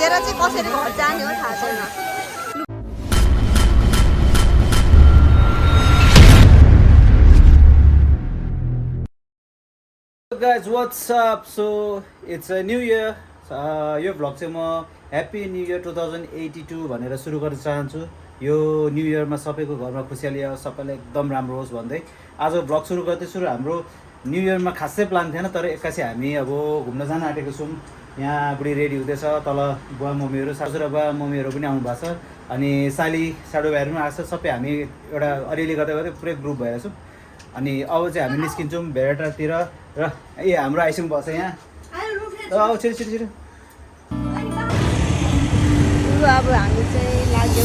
भिजेर चाहिँ कसरी घर जाने हो थाहा छैन। Guys, what's up? So it's a new year. यो भ्लग चाहिँ म ह्याप्पी न्यू इयर 2082 भनेर सुरु गर्न चाहन्छु। यो न्यू इयरमा सबैको घरमा खुसियाली आओस्, सबैलाई एकदम राम्रो होस् भन्दै आज भ्लग सुरु गर्दैछु। र हाम्रो न्यू इयरमा खासै प्लान थिएन, तर एक्कासी हामी अब घुम्न जान आँटेको छौँ। यहाँ बुढी रेडी हुँदैछ, तल बुवा मम्मीहरू, सासुरा बुवा मम्मीहरू पनि आउनु भएको छ, अनि साली साडो भाइहरू पनि आएको छ। सबै हामी एउटा अलिअलि गर्दै गर्दै पुरै ग्रुप भएर छौँ। अनि अब चाहिँ हामी निस्किन्छौँ भेडाटातिर। र हाम्रो आइसक्रिम भएको छ यहाँ। अब छिटो छिटो छिटो अब हामी चाहिँ लाग्यो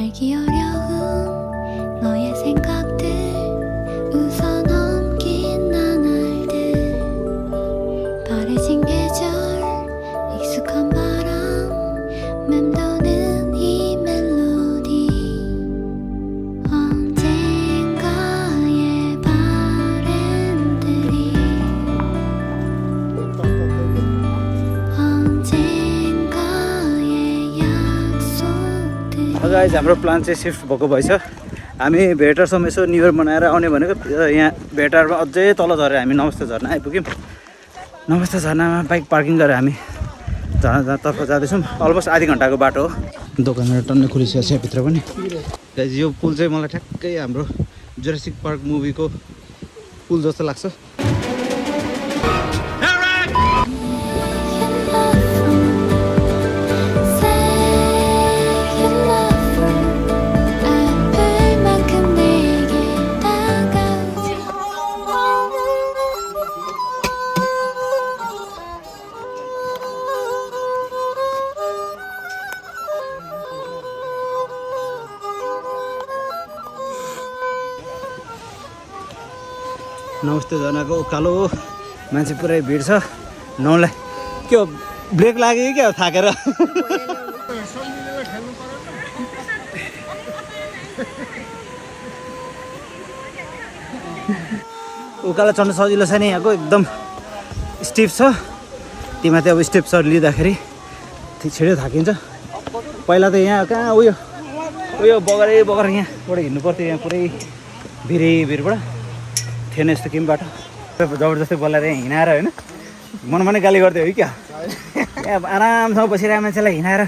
알기 어려운 너의 생각들 웃어넘긴 나날들 바래진 계절 익숙한 바람 맴도는 이 멜로디 언젠가의 바램들이 언젠가의 약속들이 गाइज हाम्रो प्लान चाहिँ सिफ्ट भएको भएछ। हामी भेटारसम्म यसो न्यु इयर मनाएर आउने भनेको यहाँ भेटारमा अझै तल झरेर हामी नमस्ते झर्ना आइपुग्यौँ। नमस्ते झर्नामा बाइक पार्किङ गरेर हामी झर्नातर्फ जाँदैछौँ। अलमोस्ट आधी घन्टाको बाटो हो। दोकानहरू टन्नै खुलिसकेको छ भित्र पनि। गाइज यो पुल चाहिँ मलाई ठ्याक्कै हाम्रो जुरासिक पार्क मुभीको पुल जस्तो लाग्छ। नमस्ते झर्नाको उकालो मान्छे पुरै भिड छ। नौलाई के हो ब्रेक लाग्यो कि क्या हो थाकेर? उकालो चढ्नु सजिलो छ नि, यहाँको एकदम स्टिप छ। तिमीमाथि अब स्टेप सर लिँदाखेरि छिटो थाकिन्छ। पहिला त यहाँ कहाँ उयो बगरै बगर यहाँबाट हिँड्नु पर्थ्यो। यहाँ पुरै भिरबाट थिएन यस्तो केही बाटो। जबरजस्ती बोलाएर यहाँ हिँडाएर होइन मनमा नै गाली गर्थ्यो है क्या। यहाँ आरामसँग बसिरहेको मान्छेलाई हिँडाएर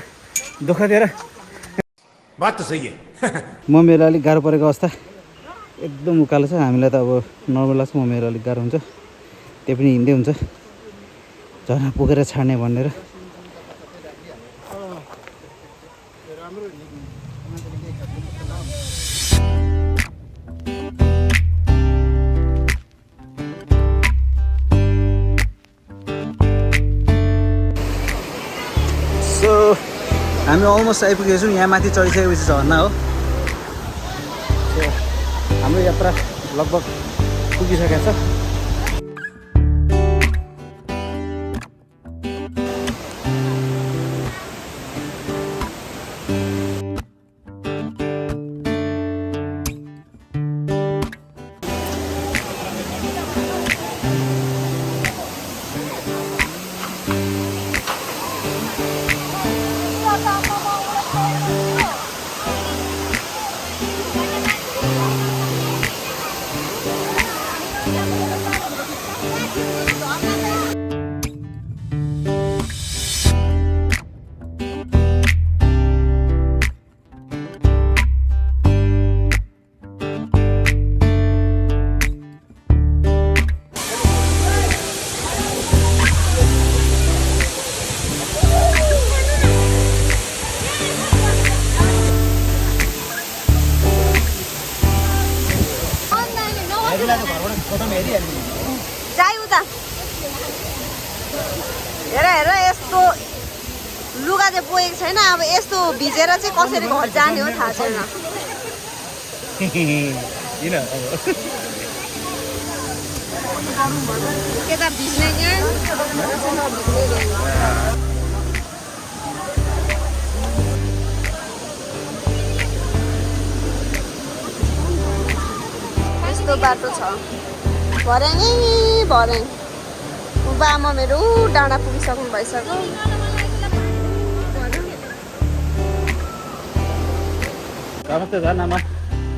दुःख दिएर। बात त सही है। म मेरो अलिक गाह्रो परेको अवस्था एकदम उकालो छ। हामीलाई त अब नर्मल लाग्छ, म मेरो अलिक गाह्रो हुन्छ। त्यो पनि हिँड्दै हुन्छ झर्ना पुगेर छाड्ने भनेर। हामी अलमोस्ट आइपुगेको छौँ। यहाँ माथि चढिसकेपछि झर्ना हो। हाम्रो यात्रा लगभग पुगिसकेको छ। जाइ उता हेर हेर यस्तो लुगा चाहिँ बोकेको छैन अब यस्तो भिजेर चाहिँ कसरी घर जाने हो थाहा छैन किन केटा भिज्ने ज्ञान यस्तो बाटो छ भर्याङ भर्याङ बामा मेरो डाँडा पुगिसक्नु भइसक्यो नमस्ते जानमा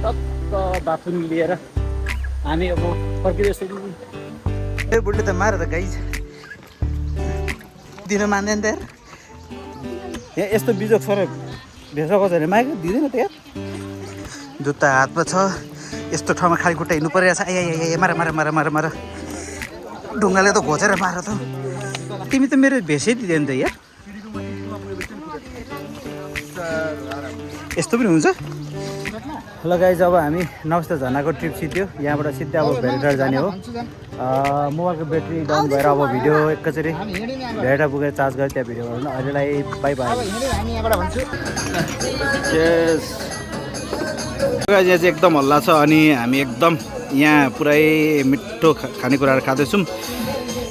टक्क बाथरुम लिएर हामी अब फर्किँदैछौँ ए बुढले त मार त गाइज दिन मान्दैन त यार यहाँ यस्तो बिजोक सर भेषको छ भने माग दिँदैन त यार जुत्ता हातमा छ यस्तो ठाउँमा खाली खुट्टा हिँड्नु परिरहेछ ए मार मार मार मार मार ढुङ्गाले त घोचेर मार त तिमी त मेरो भेषै दिँदैन त यार यस्तो पनि हुन्छ ल गाइज अब हामी नमस्ते झर्नाको ट्रिप सिद्धियो यहाँबाट सिधै अब भेरेटार जाने हो मोबाइलको ब्याट्री डाउन भएर अब भिडियो एकैचोटि भेरेटार पुगेर चार्ज गरेँ त्यहाँ भिडियो गर्नु अहिलेलाई बाई बाई गाइज यहाँ चाहिँ एकदम हल्ला छ अनि हामी एकदम यहाँ पुरै मिठो खानेकुराहरू खाँदैछौँ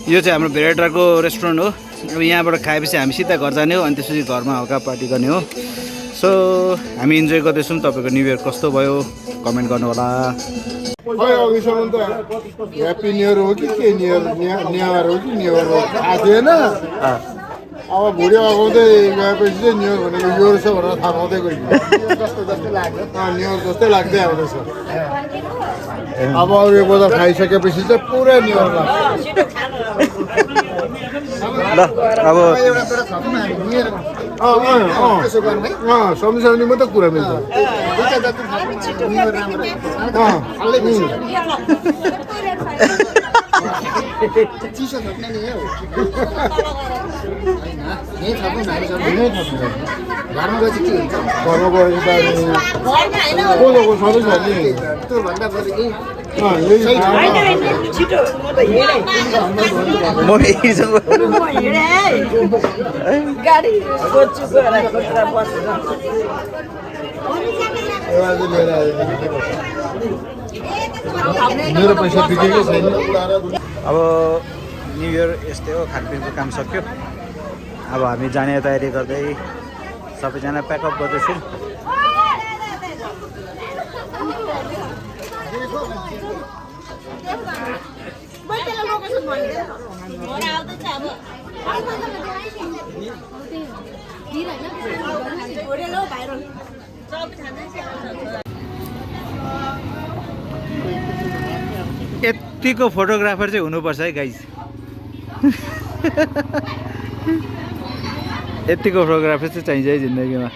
यो चाहिँ हाम्रो भेरेटारको रेस्टुरेन्ट हो अब यहाँबाट खाएपछि हामी सिधा घर जाने हो अनि त्यसपछि घरमा हल्का पार्टी गर्ने हो सो हामी इन्जोय गर्दैछौँ तपाईँको न्यु इयर कस्तो भयो कमेन्ट गर्नु होला अघिसम्म त ह्याप्पी न्यु इयर हो कि के न्युयर हो कि न्युयर हो थाहा थिएन अब भुँडी अगाउँदै गएपछि चाहिँ न्युयर भनेको यो रहेछ भनेर थाहा पाउँदै गयो न्युयर जस्तै लाग्दै आउँदैछ अब अरू एक बजार खाइसकेपछि चाहिँ पुरै न्युयर लाग्छ ल अब सम्झाउने मात्रै कुरा मिल्छ मेरो पैसा बिकेकै छैन अब न्यु इयर यस्तै हो खानपिनको काम सक्यो अब हामी जाने तयारी गर्दै सबैजना प्याकअप गर्दैछौँ यतिको फोटोग्राफर चाहिँ हुनुपर्छ है गाइज यतिको फोटोग्राफर चाहिँ चाहिन्छ है जिन्दगीमा